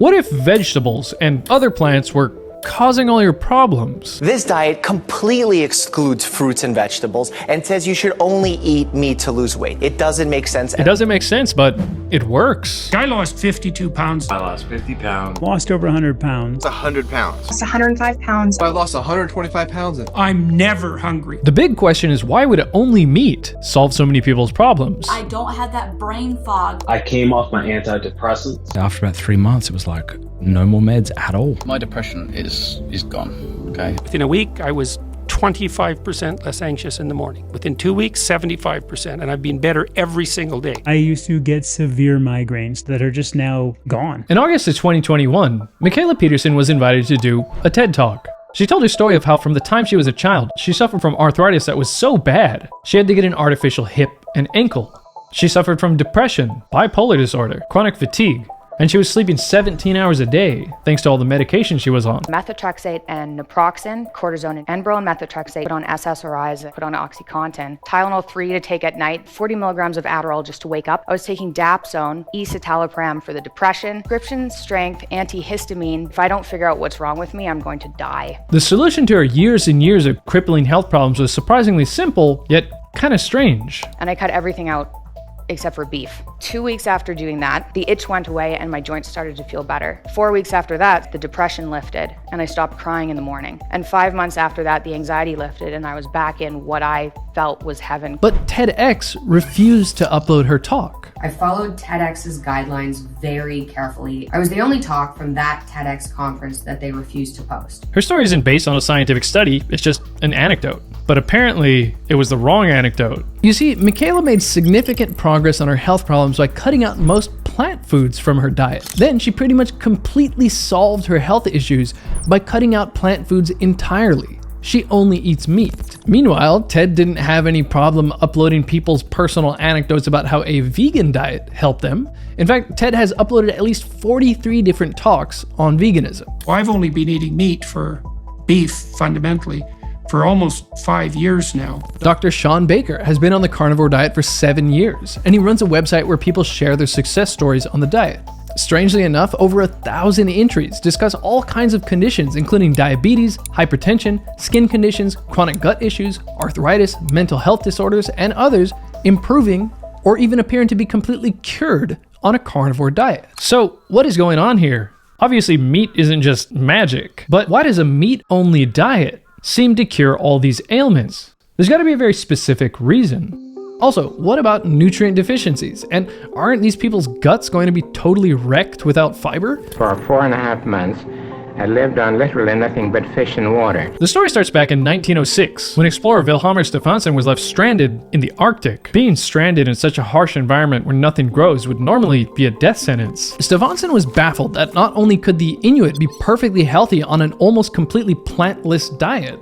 What if vegetables and other plants were causing all your problems? This diet completely excludes fruits and vegetables and says you should only eat meat to lose weight. It doesn't make sense. It doesn't make sense, but it works. I lost 52 pounds. I lost 50 pounds. Lost over 100 pounds. 100 pounds. Lost 105 pounds. I lost 125 pounds. I'm never hungry. The big question is, why would only meat solve so many people's problems? I don't have that brain fog. I came off my antidepressants. After about 3 months, it was like no more meds at all. My depression is gone, okay? Within a week, I was 25% less anxious in the morning. Within 2 weeks, 75%, and I've been better every single day. I used to get severe migraines that are just now gone. In August of 2021, Michaela Peterson was invited to do a TED Talk. She told her story of how from the time she was a child, she suffered from arthritis that was so bad, she had to get an artificial hip and ankle. She suffered from depression, bipolar disorder, chronic fatigue, and she was sleeping 17 hours a day thanks to all the medication she was on. Methotrexate and naproxen, cortisone and Enbrel and methotrexate, put on SSRIs, put on OxyContin, Tylenol 3 to take at night, 40 milligrams of Adderall just to wake up. I was taking Dapsone, escitalopram for the depression, prescription strength antihistamine. If I don't figure out what's wrong with me, I'm going to die. The solution to her years and years of crippling health problems was surprisingly simple, yet kind of strange. And I cut everything out except for beef. 2 weeks after doing that, the itch went away and my joints started to feel better. 4 weeks after that, the depression lifted and I stopped crying in the morning. And 5 months after that, the anxiety lifted and I was back in what I felt was heaven. But TEDx refused to upload her talk. I followed TEDx's guidelines very carefully. I was the only talk from that TEDx conference that they refused to post. Her story isn't based on a scientific study, it's just an anecdote. But apparently, it was the wrong anecdote. You see, Michaela made significant progress on her health problems by cutting out most plant foods from her diet. Then she pretty much completely solved her health issues by cutting out plant foods entirely. She only eats meat. Meanwhile, TED didn't have any problem uploading people's personal anecdotes about how a vegan diet helped them. In fact, TED has uploaded at least 43 different talks on veganism. Well, I've only been eating meat for beef, fundamentally, for almost 5 years now. Dr. Sean Baker has been on the carnivore diet for 7 years, and he runs a website where people share their success stories on the diet. Strangely enough, over 1,000 entries discuss all kinds of conditions, including diabetes, hypertension, skin conditions, chronic gut issues, arthritis, mental health disorders, and others, improving or even appearing to be completely cured on a carnivore diet. So, what is going on here? Obviously, meat isn't just magic, but why does a meat-only diet seem to cure all these ailments? There's got to be a very specific reason. Also, what about nutrient deficiencies? And aren't these people's guts going to be totally wrecked without fiber? For 4.5 months, I lived on literally nothing but fish and water. The story starts back in 1906, when explorer Vilhjalmur Stefansson was left stranded in the Arctic. Being stranded in such a harsh environment where nothing grows would normally be a death sentence. Stefansson was baffled that not only could the Inuit be perfectly healthy on an almost completely plantless diet,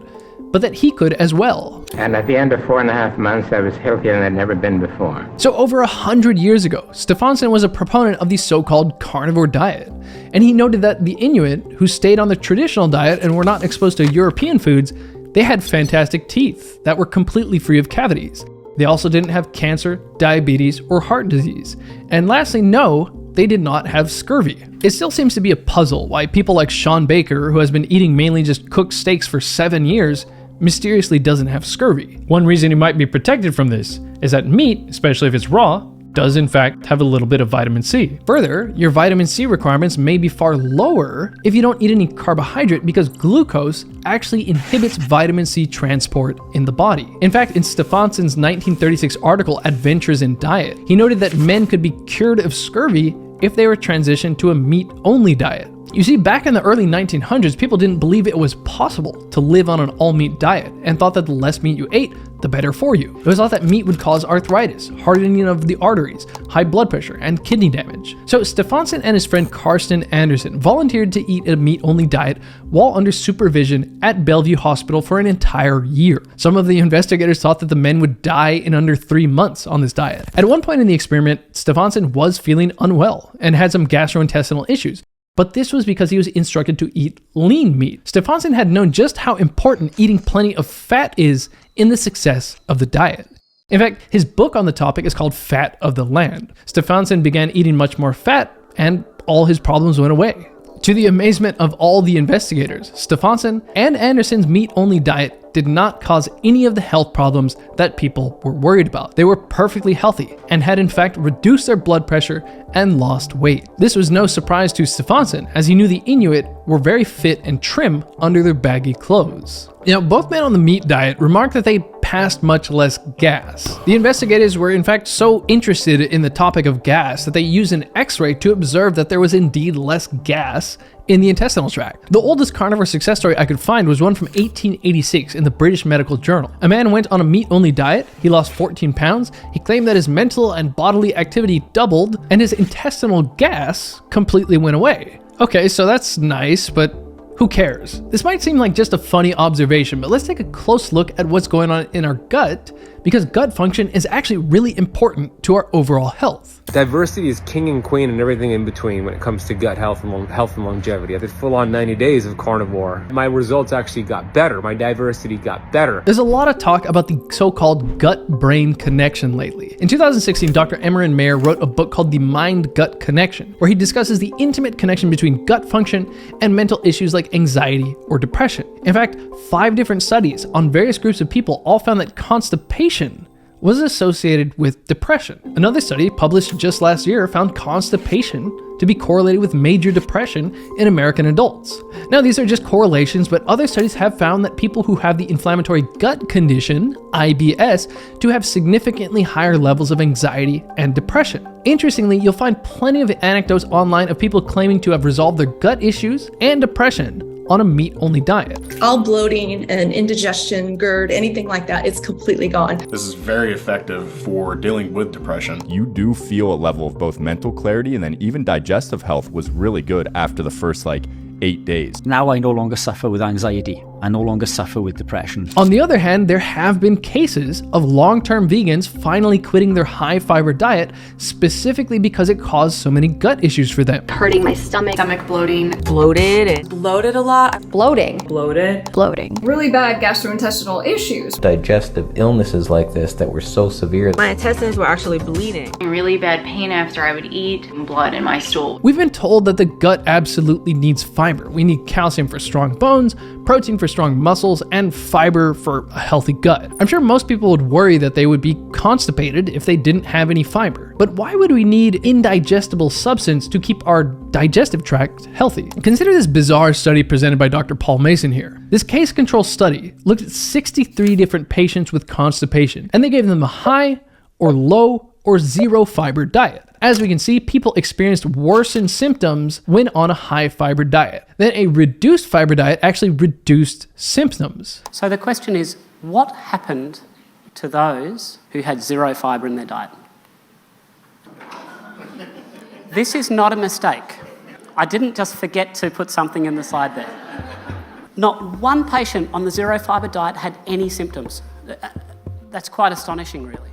but that he could as well. And at the end of 4.5 months, I was healthier than I'd never been before. So over 100 years ago, Stefansson was a proponent of the so-called carnivore diet. And he noted that the Inuit, who stayed on the traditional diet and were not exposed to European foods, they had fantastic teeth that were completely free of cavities. They also didn't have cancer, diabetes, or heart disease. And lastly, no, they did not have scurvy. It still seems to be a puzzle why people like Sean Baker, who has been eating mainly just cooked steaks for 7 years, mysteriously doesn't have scurvy. One reason he might be protected from this is that meat, especially if it's raw, does in fact have a little bit of vitamin C. Further, your vitamin C requirements may be far lower if you don't eat any carbohydrate because glucose actually inhibits vitamin C transport in the body. In fact, in Stefansson's 1936 article, Adventures in Diet, he noted that men could be cured of scurvy if they were transitioned to a meat-only diet. You see, back in the early 1900s, people didn't believe it was possible to live on an all-meat diet and thought that the less meat you ate, the better for you. It was thought that meat would cause arthritis, hardening of the arteries, high blood pressure, and kidney damage. So Stefansson and his friend Karsten Andersen volunteered to eat a meat-only diet while under supervision at Bellevue Hospital for an entire year. Some of the investigators thought that the men would die in under 3 months on this diet. At one point in the experiment, Stefansson was feeling unwell and had some gastrointestinal issues. But this was because he was instructed to eat lean meat. Stefansson had known just how important eating plenty of fat is in the success of the diet. In fact, his book on the topic is called Fat of the Land. Stefansson began eating much more fat and all his problems went away. To the amazement of all the investigators, Stefansson and Anderson's meat-only diet did not cause any of the health problems that people were worried about. They were perfectly healthy and had in fact reduced their blood pressure and lost weight. This was no surprise to Stefansson, as he knew the Inuit were very fit and trim under their baggy clothes. Both men on the meat diet remarked that they passed much less gas. The investigators were in fact so interested in the topic of gas that they used an X-ray to observe that there was indeed less gas in the intestinal tract. The oldest carnivore success story I could find was one from 1886 in the British Medical Journal. A man went on a meat-only diet, he lost 14 pounds, he claimed that his mental and bodily activity doubled, and his intestinal gas completely went away. Okay, so that's nice, but who cares? This might seem like just a funny observation, but let's take a close look at what's going on in our gut, because gut function is actually really important to our overall health. Diversity is king and queen and everything in between when it comes to gut health and longevity. I did full-on 90 days of carnivore. My results actually got better. My diversity got better. There's a lot of talk about the so-called gut-brain connection lately. In 2016, Dr. Emmerin Mayer wrote a book called The Mind-Gut Connection, where he discusses the intimate connection between gut function and mental issues like anxiety or depression. In fact, 5 different studies on various groups of people all found that constipation was associated with depression. Another study published just last year found constipation to be correlated with major depression in American adults. Now, these are just correlations, but other studies have found that people who have the inflammatory gut condition, IBS, to have significantly higher levels of anxiety and depression. Interestingly, you'll find plenty of anecdotes online of people claiming to have resolved their gut issues and depression on a meat-only diet. All bloating and indigestion, GERD, anything like that, it's completely gone. This is very effective for dealing with depression. You do feel a level of both mental clarity, and then even digestive health was really good after the first 8 days. Now I no longer suffer with anxiety. I no longer suffer with depression. On the other hand, there have been cases of long-term vegans finally quitting their high-fiber diet specifically because it caused so many gut issues for them. Hurting my stomach bloating, bloated a lot, bloating, bloating, really bad gastrointestinal issues, digestive illnesses like this that were so severe. My intestines were actually bleeding. Really bad pain after I would eat, and blood in my stool. We've been told that the gut absolutely needs fiber. We need calcium for strong bones, protein for strong muscles, and fiber for a healthy gut. I'm sure most people would worry that they would be constipated if they didn't have any fiber. But why would we need indigestible substance to keep our digestive tract healthy? Consider this bizarre study presented by Dr. Paul Mason here. This case control study looked at 63 different patients with constipation, and they gave them a high or low or zero fiber diet. As we can see, people experienced worsened symptoms when on a high fiber diet. Then a reduced fiber diet actually reduced symptoms. So the question is, what happened to those who had zero fiber in their diet? This is not a mistake. I didn't just forget to put something in the slide there. Not one patient on the zero fiber diet had any symptoms. That's quite astonishing, really.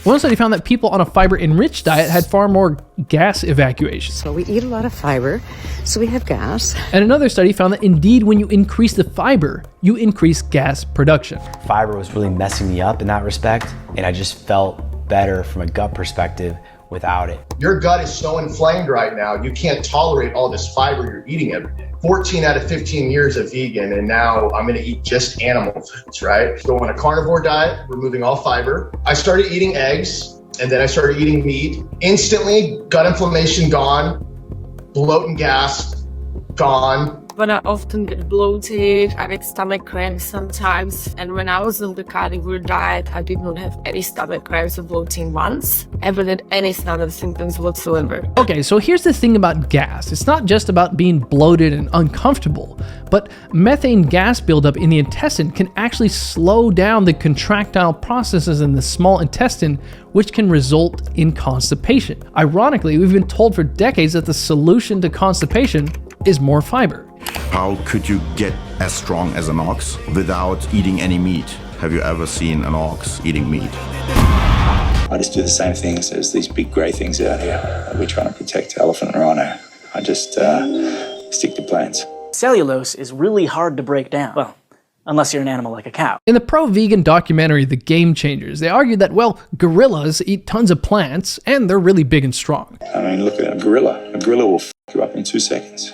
One study found that people on a fiber-enriched diet had far more gas evacuation. So we eat a lot of fiber, so we have gas. And another study found that indeed when you increase the fiber, you increase gas production. Fiber was really messing me up in that respect, and I just felt better from a gut perspective without it. Your gut is so inflamed right now, you can't tolerate all this fiber you're eating every day. 14 out of 15 years of vegan, and now I'm gonna eat just animal foods, right? So on a carnivore diet, removing all fiber. I started eating eggs, and then I started eating meat. Instantly, gut inflammation gone, bloat and gas gone. But I often get bloated, I get stomach cramps sometimes. And when I was on the carnivore diet, I did not have any stomach cramps or bloating once. I haven't had any stomach symptoms whatsoever. Okay, so here's the thing about gas. It's not just about being bloated and uncomfortable, but methane gas buildup in the intestine can actually slow down the contractile processes in the small intestine, which can result in constipation. Ironically, we've been told for decades that the solution to constipation is more fiber. How could you get as strong as an ox without eating any meat? Have you ever seen an ox eating meat? I just do the same things as these big grey things out here. We're trying to protect elephant and rhino. I just stick to plants. Cellulose is really hard to break down. Well, unless you're an animal like a cow. In the pro-vegan documentary The Game Changers, they argued that, well, gorillas eat tons of plants and they're really big and strong. I mean, look at a gorilla. A gorilla will f you up in 2 seconds.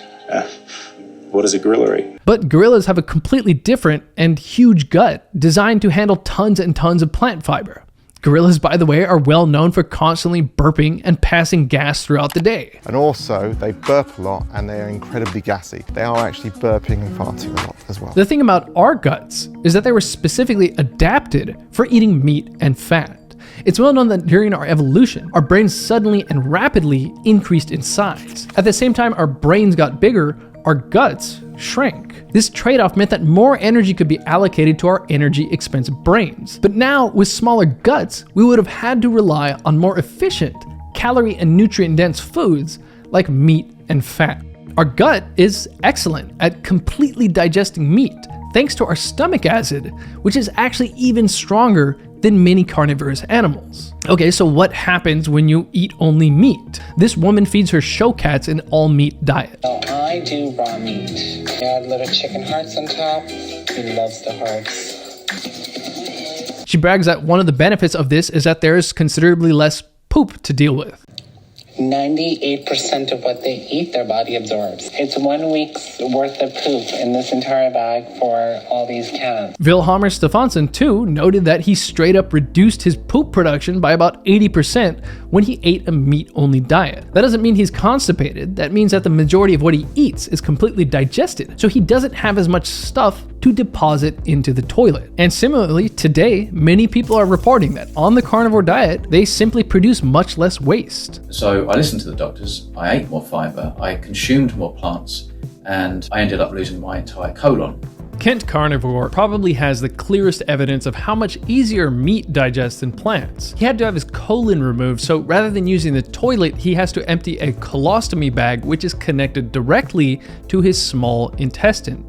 What does a gorilla eat? But gorillas have a completely different and huge gut designed to handle tons and tons of plant fiber. Gorillas, by the way, are well known for constantly burping and passing gas throughout the day. And also, they burp a lot and they are incredibly gassy. They are actually burping and farting a lot as well. The thing about our guts is that they were specifically adapted for eating meat and fat. It's well known that during our evolution, our brains suddenly and rapidly increased in size. At the same time our brains got bigger, our guts shrank. This trade-off meant that more energy could be allocated to our energy-expensive brains. But now, with smaller guts, we would have had to rely on more efficient, calorie and nutrient-dense foods like meat and fat. Our gut is excellent at completely digesting meat, thanks to our stomach acid, which is actually even stronger than many carnivorous animals. Okay, so what happens when you eat only meat? This woman feeds her show cats an all-meat diet. So I do raw meat. I add little chicken hearts on top. He loves the hearts. She brags that one of the benefits of this is that there is considerably less poop to deal with. 98% of what they eat, their body absorbs. It's 1 week's worth of poop in this entire bag for all these cats. Vilhjalmur Stefansson, too, noted that he straight up reduced his poop production by about 80% when he ate a meat-only diet. That doesn't mean he's constipated. That means that the majority of what he eats is completely digested, so he doesn't have as much stuff to deposit into the toilet. And similarly, today, many people are reporting that on the carnivore diet, they simply produce much less waste. So I listened to the doctors, I ate more fiber, I consumed more plants, and I ended up losing my entire colon. Kent Carnivore probably has the clearest evidence of how much easier meat digests than plants. He had to have his colon removed, so rather than using the toilet, he has to empty a colostomy bag which is connected directly to his small intestine,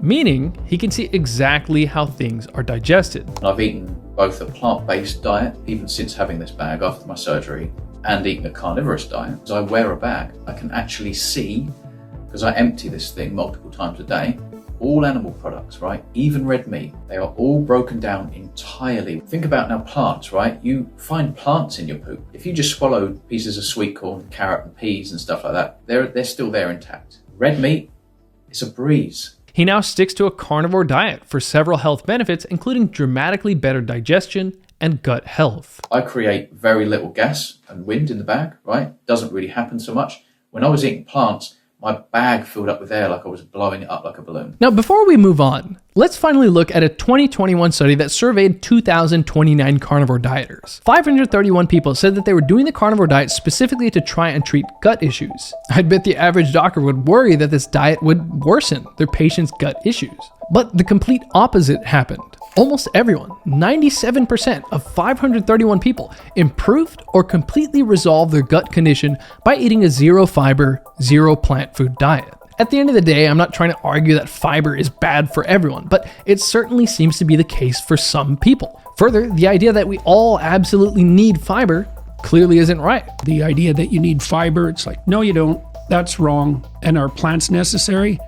meaning he can see exactly how things are digested. I've eaten both a plant-based diet, even since having this bag after my surgery, and eating a carnivorous diet. As I wear a bag, I can actually see, because I empty this thing multiple times a day, all animal products, right? Even red meat, they are all broken down entirely. Think about now plants, right? You find plants in your poop. If you just swallow pieces of sweet corn, carrot and peas and stuff like that, they're still there intact. Red meat, it's a breeze. He now sticks to a carnivore diet for several health benefits, including dramatically better digestion and gut health. I create very little gas and wind in the bag, right? Doesn't really happen so much. When I was eating plants, my bag filled up with air like I was blowing it up like a balloon. Now, before we move on, let's finally look at a 2021 study that surveyed 2,029 carnivore dieters. 531 people said that they were doing the carnivore diet specifically to try and treat gut issues. I'd bet the average doctor would worry that this diet would worsen their patients' gut issues. But the complete opposite happened. Almost everyone, 97% of 531 people, improved or completely resolved their gut condition by eating a zero fiber, zero plant food diet. At the end of the day, I'm not trying to argue that fiber is bad for everyone, but it certainly seems to be the case for some people. Further, the idea that we all absolutely need fiber clearly isn't right. The idea that you need fiber, it's like, no, you don't. That's wrong. And are plants necessary?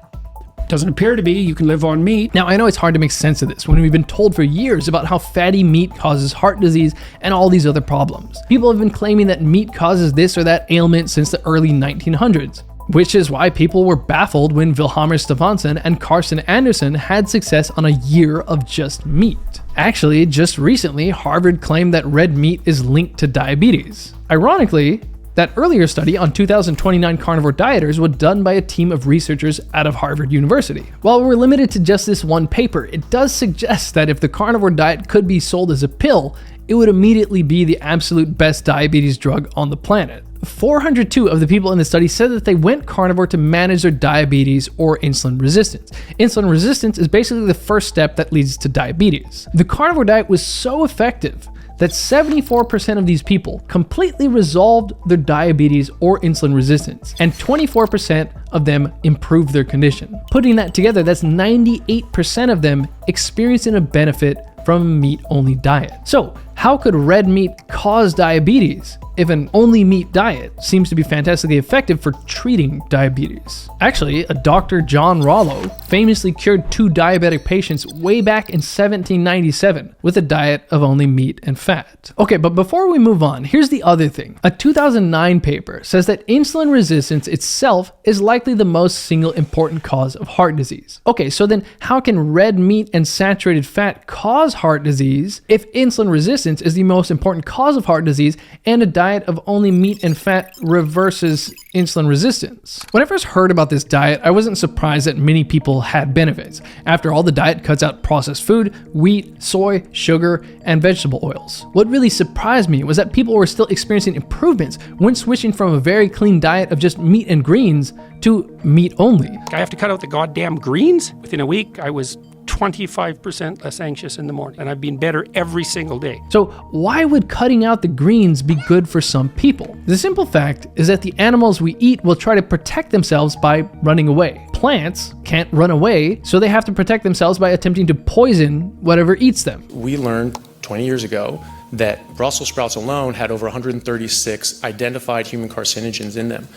Doesn't appear to be. You can live on meat. Now, I know it's hard to make sense of this when we've been told for years about how fatty meat causes heart disease and all these other problems. People have been claiming that meat causes this or that ailment since the early 1900s, which is why people were baffled when Vilhjalmur Stefansson and Carsten Andersen had success on a year of just meat. Actually, just recently, Harvard claimed that red meat is linked to diabetes. Ironically, that earlier study on 2,029 carnivore dieters was done by a team of researchers out of Harvard University. While we're limited to just this one paper, it does suggest that if the carnivore diet could be sold as a pill, it would immediately be the absolute best diabetes drug on the planet. 402 of the people in the study said that they went carnivore to manage their diabetes or insulin resistance. Insulin resistance is basically the first step that leads to diabetes. The carnivore diet was so effective that 74% of these people completely resolved their diabetes or insulin resistance, and 24% of them improved their condition. Putting that together, that's 98% of them experiencing a benefit from a meat-only diet. So, how could red meat cause diabetes if an only meat diet seems to be fantastically effective for treating diabetes? Actually, a Dr. John Rollo famously cured 2 diabetic patients way back in 1797 with a diet of only meat and fat. Okay, but before we move on, here's the other thing. A 2009 paper says that insulin resistance itself is likely the most single important cause of heart disease. Okay, so then how can red meat and saturated fat cause heart disease if insulin resistance is the most important cause of heart disease and a diet of only meat and fat reverses insulin resistance? When I first heard about this diet, I wasn't surprised that many people had benefits. After all, the diet cuts out processed food, wheat, soy, sugar, and vegetable oils. What really surprised me was that people were still experiencing improvements when switching from a very clean diet of just meat and greens to meat only. I have to cut out the goddamn greens. Within a week, I was 25% less anxious in the morning, and I've been better every single day. So why would cutting out the greens be good for some people? The simple fact is that the animals we eat will try to protect themselves by running away. Plants can't run away, so they have to protect themselves by attempting to poison whatever eats them. We learned 20 years ago that Brussels sprouts alone had over 136 identified human carcinogens in them.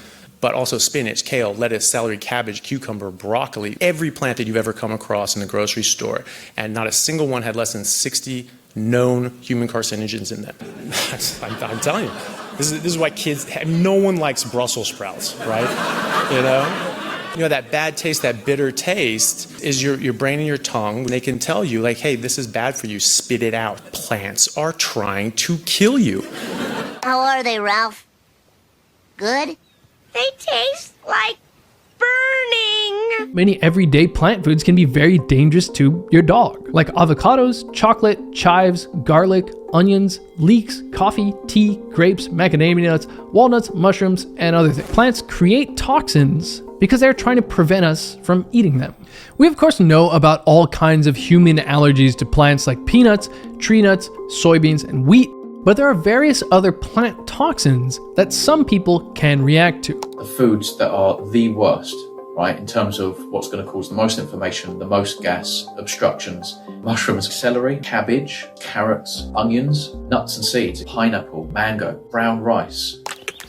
But also spinach, kale, lettuce, celery, cabbage, cucumber, broccoli, every plant that you've ever come across in the grocery store. And not a single one had less than 60 known human carcinogens in them. I'm telling you, this is why kids, no one likes Brussels sprouts, right? You know, that bad taste, that bitter taste is your brain and your tongue. They can tell you, like, hey, this is bad for you, spit it out. Plants are trying to kill you. How are they, Ralph? Good? They taste like burning. Many everyday plant foods can be very dangerous to your dog, like avocados, chocolate, chives, garlic, onions, leeks, coffee, tea, grapes, macadamia nuts, walnuts, mushrooms, and other things. Plants create toxins because they're trying to prevent us from eating them. We of course know about all kinds of human allergies to plants like peanuts, tree nuts, soybeans, and wheat. But there are various other plant toxins that some people can react to. The foods that are the worst, right, in terms of what's going to cause the most inflammation, the most gas, obstructions: mushrooms, celery, cabbage, carrots, onions, nuts and seeds, pineapple, mango, brown rice.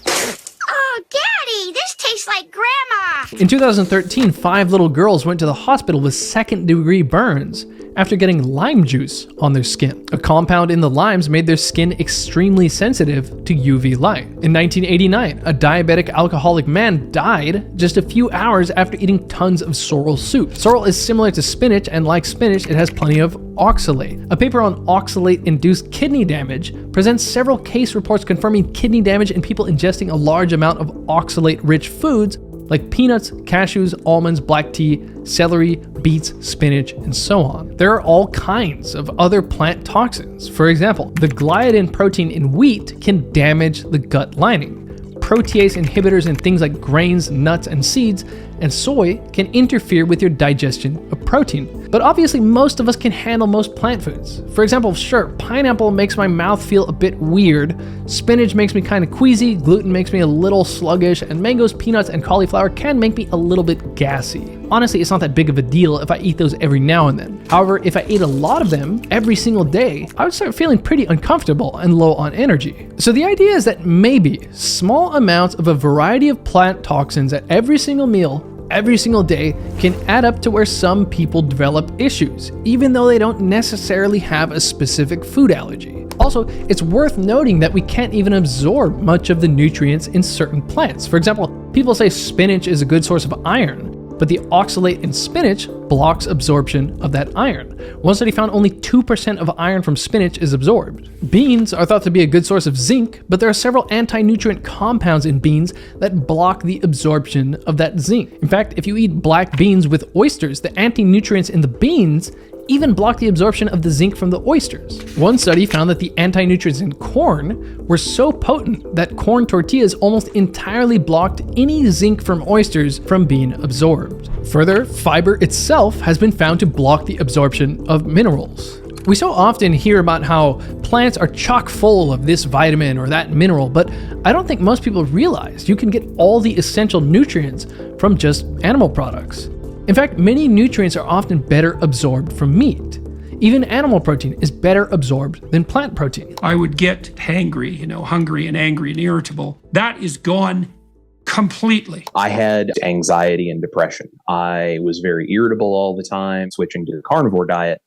Oh, Daddy, this tastes like Grandma. In 2013, 5 little girls went to the hospital with second-degree burns after getting lime juice on their skin. A compound in the limes made their skin extremely sensitive to UV light. In 1989, a diabetic alcoholic man died just a few hours after eating tons of sorrel soup. Sorrel is similar to spinach, and like spinach, it has plenty of oxalate. A paper on oxalate-induced kidney damage presents several case reports confirming kidney damage in people ingesting a large amount of oxalate-rich foods like peanuts, cashews, almonds, black tea, celery, beets, spinach, and so on. There are all kinds of other plant toxins. For example, the gliadin protein in wheat can damage the gut lining. Protease inhibitors in things like grains, nuts, and seeds, and soy can interfere with your digestion of protein. But obviously, most of us can handle most plant foods. For example, sure, pineapple makes my mouth feel a bit weird, spinach makes me kind of queasy, gluten makes me a little sluggish, and mangoes, peanuts, and cauliflower can make me a little bit gassy. Honestly, it's not that big of a deal if I eat those every now and then. However, if I ate a lot of them every single day, I would start feeling pretty uncomfortable and low on energy. So the idea is that maybe small amounts of a variety of plant toxins at every single meal, every single day, can add up to where some people develop issues, even though they don't necessarily have a specific food allergy. Also, it's worth noting that we can't even absorb much of the nutrients in certain plants. For example, people say spinach is a good source of iron, but the oxalate in spinach blocks absorption of that iron. One study found only 2% of iron from spinach is absorbed. Beans are thought to be a good source of zinc, but there are several anti-nutrient compounds in beans that block the absorption of that zinc. In fact, if you eat black beans with oysters, the anti-nutrients in the beans even block the absorption of the zinc from the oysters. One study found that the anti-nutrients in corn were so potent that corn tortillas almost entirely blocked any zinc from oysters from being absorbed. Further, fiber itself has been found to block the absorption of minerals. We so often hear about how plants are chock full of this vitamin or that mineral, but I don't think most people realize you can get all the essential nutrients from just animal products. In fact, many nutrients are often better absorbed from meat. Even animal protein is better absorbed than plant protein. I would get hangry, hungry and angry and irritable. That is gone completely. I had anxiety and depression. I was very irritable all the time. Switching to the carnivore diet,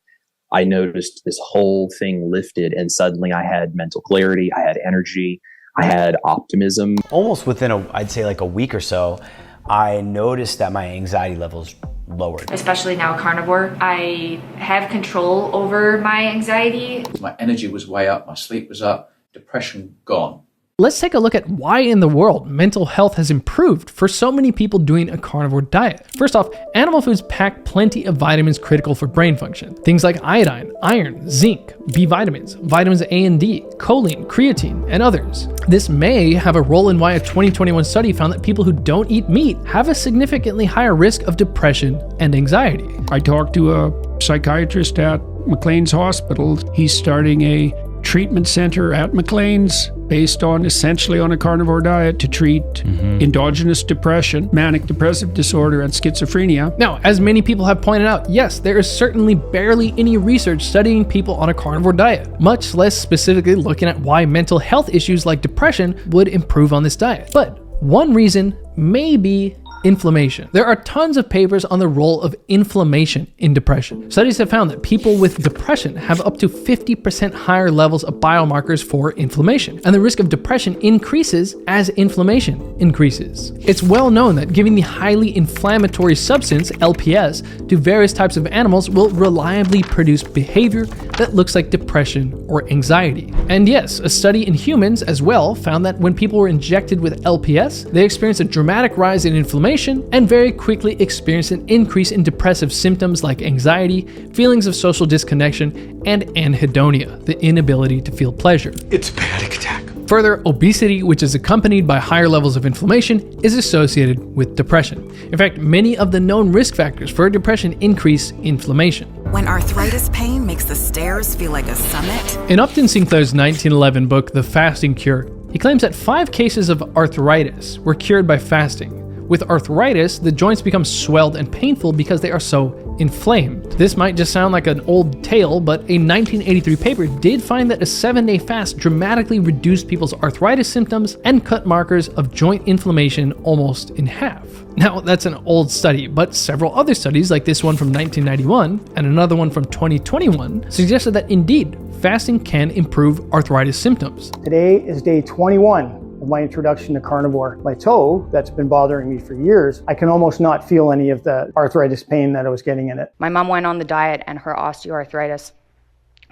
I noticed this whole thing lifted, and suddenly I had mental clarity, I had energy, I had optimism. Almost within I'd say like a week or so, I noticed that my anxiety levels lowered. Especially now carnivore, I have control over my anxiety. My energy was way up, my sleep was up, depression gone. Let's take a look at why in the world mental health has improved for so many people doing a carnivore diet. First off, animal foods pack plenty of vitamins critical for brain function. Things like iodine, iron, zinc, B vitamins, vitamins A and D, choline, creatine, and others. This may have a role in why a 2021 study found that people who don't eat meat have a significantly higher risk of depression and anxiety. I talked to a psychiatrist at McLean's Hospital. He's starting a treatment center at McLean's based on essentially on a carnivore diet to treat endogenous depression, manic depressive disorder, and schizophrenia. Now, as many people have pointed out, yes, there is certainly barely any research studying people on a carnivore diet, much less specifically looking at why mental health issues like depression would improve on this diet. But one reason may be inflammation. There are tons of papers on the role of inflammation in depression. Studies have found that people with depression have up to 50% higher levels of biomarkers for inflammation, and the risk of depression increases as inflammation increases. It's well known that giving the highly inflammatory substance, LPS, to various types of animals will reliably produce behavior that looks like depression or anxiety. And yes, a study in humans as well found that when people were injected with LPS, they experienced a dramatic rise in inflammation and very quickly experienced an increase in depressive symptoms like anxiety, feelings of social disconnection, and anhedonia, the inability to feel pleasure. It's a panic attack. Further, obesity, which is accompanied by higher levels of inflammation, is associated with depression. In fact, many of the known risk factors for depression increase inflammation. When arthritis pain makes the stairs feel like a summit. In Upton Sinclair's 1911 book, The Fasting Cure, he claims that 5 cases of arthritis were cured by fasting. With arthritis, the joints become swelled and painful because they are so inflamed. This might just sound like an old tale, but a 1983 paper did find that a 7-day fast dramatically reduced people's arthritis symptoms and cut markers of joint inflammation almost in half. Now, that's an old study, but several other studies, like this one from 1991 and another one from 2021, suggested that indeed, fasting can improve arthritis symptoms. Today is day 21. Of my introduction to carnivore. My toe, that's been bothering me for years, I can almost not feel any of the arthritis pain that I was getting in it. My mom went on the diet and her osteoarthritis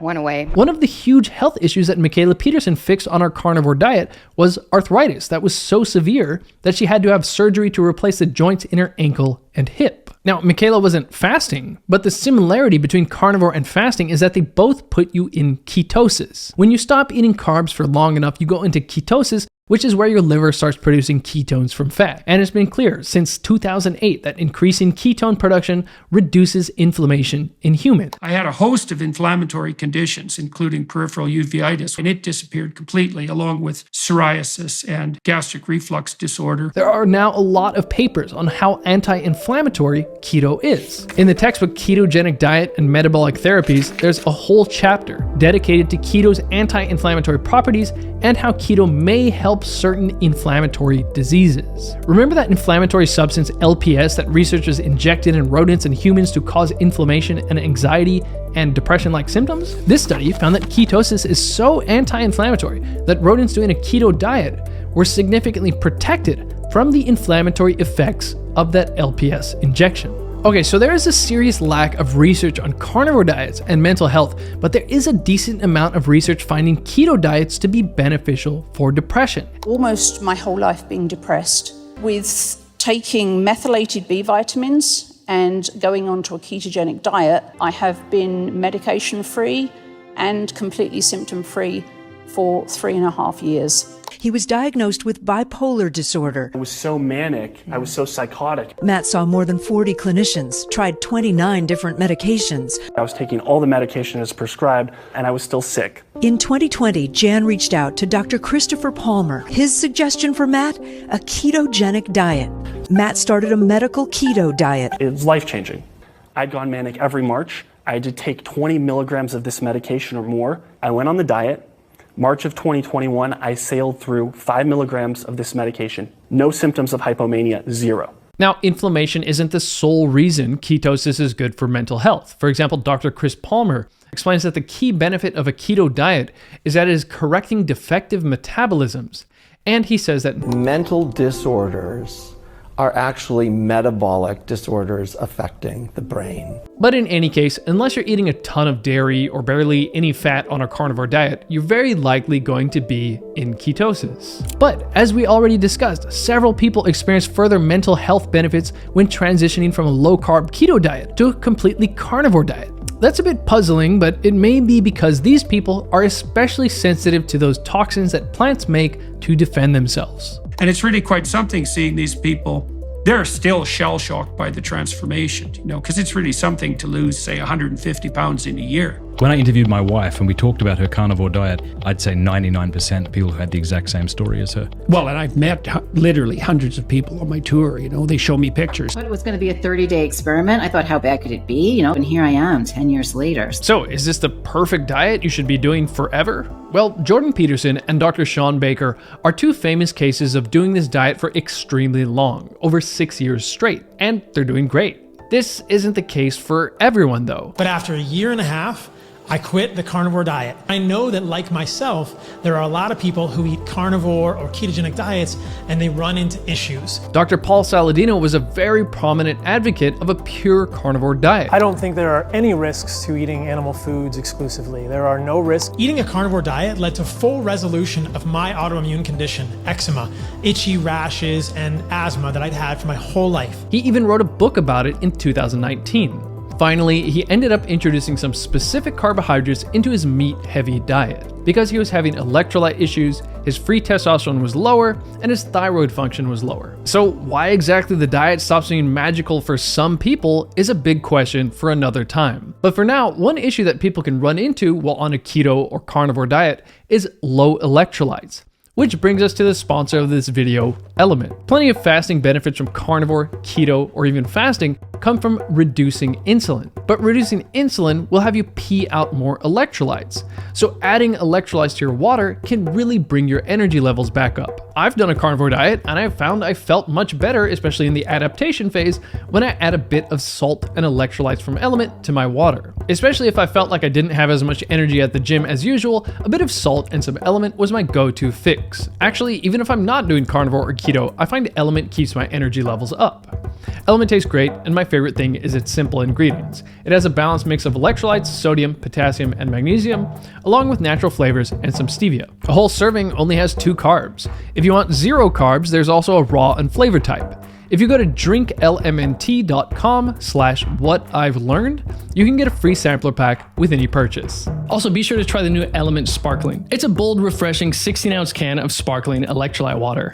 went away. One of the huge health issues that Michaela Peterson fixed on her carnivore diet was arthritis that was so severe that she had to have surgery to replace the joints in her ankle and hip. Now, Michaela wasn't fasting, but the similarity between carnivore and fasting is that they both put you in ketosis. When you stop eating carbs for long enough, you go into ketosis, which is where your liver starts producing ketones from fat. And it's been clear since 2008 that increasing ketone production reduces inflammation in humans. I had a host of inflammatory conditions, including peripheral uveitis, and it disappeared completely, along with psoriasis and gastric reflux disorder. There are now a lot of papers on how anti-inflammatory keto is. In the textbook Ketogenic Diet and Metabolic Therapies, there's a whole chapter dedicated to keto's anti-inflammatory properties and how keto may help certain inflammatory diseases. Remember that inflammatory substance LPS that researchers injected in rodents and humans to cause inflammation and anxiety and depression-like symptoms? This study found that ketosis is so anti-inflammatory that rodents doing a keto diet were significantly protected from the inflammatory effects of that LPS injection. Okay, so there is a serious lack of research on carnivore diets and mental health, but there is a decent amount of research finding keto diets to be beneficial for depression. Almost my whole life being depressed, with taking methylated B vitamins and going onto a ketogenic diet, I have been medication-free and completely symptom-free for 3.5 years. He was diagnosed with bipolar disorder. I was so manic, I was so psychotic. Matt saw more than 40 clinicians, tried 29 different medications. I was taking all the medication as prescribed, and I was still sick. In 2020, Jan reached out to Dr. Christopher Palmer. His suggestion for Matt, a ketogenic diet. Matt started a medical keto diet. It was life-changing. I'd gone manic every March, I had to take 20 milligrams of this medication or more. I went on the diet. March of 2021, I sailed through 5 milligrams of this medication. No symptoms of hypomania, zero. Now, inflammation isn't the sole reason ketosis is good for mental health. For example, Dr. Chris Palmer explains that the key benefit of a keto diet is that it is correcting defective metabolisms. And he says that mental disorders are actually metabolic disorders affecting the brain. But in any case, unless you're eating a ton of dairy or barely any fat on a carnivore diet, you're very likely going to be in ketosis. But as we already discussed, several people experience further mental health benefits when transitioning from a low-carb keto diet to a completely carnivore diet. That's a bit puzzling, but it may be because these people are especially sensitive to those toxins that plants make to defend themselves. And it's really quite something seeing these people. They're still shell-shocked by the transformation, because it's really something to lose, say, 150 pounds in a year. When I interviewed my wife and we talked about her carnivore diet, I'd say 99% of people had the exact same story as her. Well, and I've met literally hundreds of people on my tour, they show me pictures. But it was going to be a 30-day experiment. I thought, how bad could it be, and here I am 10 years later. So is this the perfect diet you should be doing forever? Well, Jordan Peterson and Dr. Sean Baker are two famous cases of doing this diet for extremely long, over 6 years straight, and they're doing great. This isn't the case for everyone though. But after a year and a half, I quit the carnivore diet. I know that, like myself, there are a lot of people who eat carnivore or ketogenic diets and they run into issues. Dr. Paul Saladino was a very prominent advocate of a pure carnivore diet. I don't think there are any risks to eating animal foods exclusively. There are no risks. Eating a carnivore diet led to full resolution of my autoimmune condition, eczema, itchy rashes, and asthma that I'd had for my whole life. He even wrote a book about it in 2019. Finally, he ended up introducing some specific carbohydrates into his meat-heavy diet. Because he was having electrolyte issues, his free testosterone was lower, and his thyroid function was lower. So why exactly the diet stops being magical for some people is a big question for another time. But for now, one issue that people can run into while on a keto or carnivore diet is low electrolytes. Which brings us to the sponsor of this video, Element. Plenty of fasting benefits from carnivore, keto, or even fasting come from reducing insulin. But reducing insulin will have you pee out more electrolytes. So adding electrolytes to your water can really bring your energy levels back up. I've done a carnivore diet and I've found I felt much better, especially in the adaptation phase, when I add a bit of salt and electrolytes from Element to my water. Especially if I felt like I didn't have as much energy at the gym as usual, a bit of salt and some Element was my go-to fix. Actually, even if I'm not doing carnivore or keto, I find Element keeps my energy levels up. Element tastes great, and my favorite thing is its simple ingredients. It has a balanced mix of electrolytes, sodium, potassium, and magnesium, along with natural flavors and some stevia. A whole serving only has 2 carbs. If you want 0 carbs, there's also a raw and flavor type. If you go to drinklmnt.com/whatI'veLearned, you can get a free sampler pack with any purchase. Also, be sure to try the new Element Sparkling. It's a bold, refreshing 16-ounce can of sparkling electrolyte water.